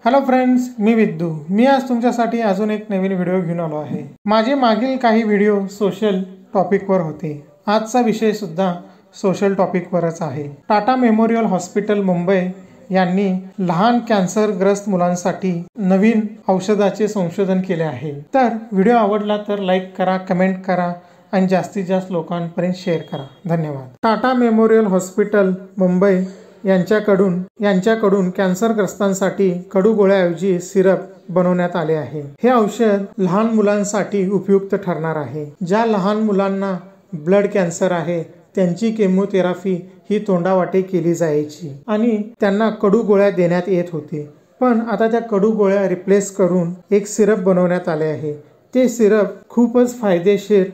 Hello friends, मी विद्दू। मी आज तुमच्यासाठी अजून एक नवीन व्हिडिओ घेऊन आलो आहे। माझे मागील काही व्हिडिओ सोशल टॉपिकवर होते। आजचा विषय सुद्धा सोशल टॉपिकवरच आहे। टाटा मेमोरियल हॉस्पिटल मुंबई यांनी लहान कॅन्सरग्रस्त मुलांसाठी नवीन औषधाचे संशोधन केले आहे। तर व्हिडिओ आवडला तर लाईक करा, कमेंट करा आणि जास्तीत जास्त लोकांपर्यंत शेअर करा। धन्यवाद। टाटा मेमोरियल हॉस्पिटल मुंबई यांच्याकडून कॅन्सरग्रस्तांसाठी कडू गोळ्याऐवजी सिरप बनवण्यात आले आहे। हे औषध लहान मुलांसाठी उपयुक्त ठरणार आहे। ज्या लहान मुलांना ब्लड कॅन्सर आहे त्यांची केमोथेरपी ही तोंडावाटे केली जायची आणि त्यांना कडू गोळ्या देण्यात येत होते। पण आता त्या कडू गोळ्या रिप्लेस करून एक सिरप बनवण्यात आले आहे। ते सिरप खूपच फायदेशीर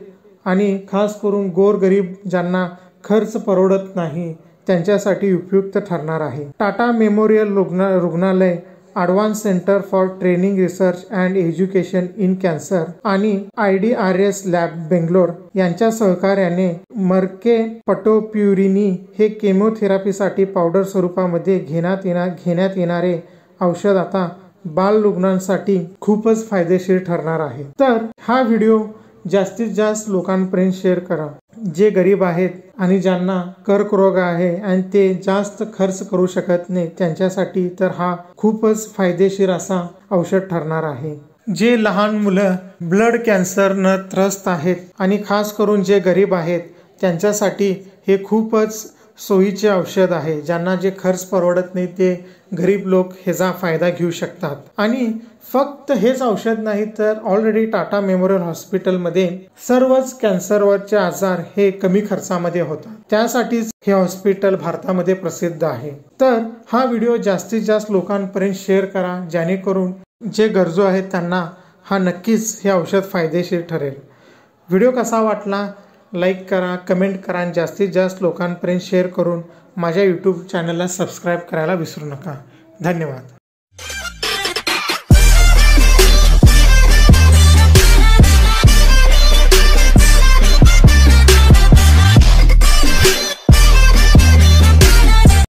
आणि खास करून गोरगरीब ज्यांना खर्च परवडत नाही त्यांच्यासाठी उपयुक्त ठरणार आहे। टाटा मेमोरियल रुग्णालय, advance centre for training research and education in cancer आणि IDRS लॅब बेंगलोर यांच्या सहकार्याने मर्के पटोप्युरिनी हे केमोथेरपीसाठी पावडर स्वरूपामध्ये घेण्यात येणारे औषध आता बाल रुग्णांसाठी खूपच फायदेशीर ठरणार आहे। तर हा व्हिडिओ जास्तीत जास्त लोकांपर्यंत शेअर करा। जे गरीब आहेत आणि ज्यांना कर्करोग आहे आणि ते जास्त खर्च करू शकत नाही त्यांच्यासाठी तर हा खूपच फायदेशीर असा औषध ठरणार आहे। जे लहान मुलं ब्लड कॅन्सरनं त्रस्त आहेत आणि खास करून जे गरीब आहेत त्यांच्यासाठी हे खूपच सोयीचे औषध आहे। ज्यांना जे खर्च परवडत नाही ते गरीब लोक ह्याचा फायदा घेऊ शकतात। आणि फक्त हेच औषध नाही तर ऑलरेडी टाटा मेमोरियल हॉस्पिटलमध्ये सर्वच कॅन्सरवरचे आजार हे कमी खर्चामध्ये होतात। त्यासाठीच हे हॉस्पिटल भारतामध्ये प्रसिद्ध आहे। तर हा व्हिडिओ जास्तीत जास्त लोकांपर्यंत शेअर करा, जेणेकरून जे गरजू आहेत त्यांना हा नक्कीच हे औषध फायदेशीर ठरेल। व्हिडिओ कसा वाटला लाईक करा, कमेंट करा आणि जास्तीत जास्त लोकांपर्यंत शेअर करून माझ्या यूट्यूब चॅनलला सबस्क्राईब करायला विसरू नका। धन्यवाद।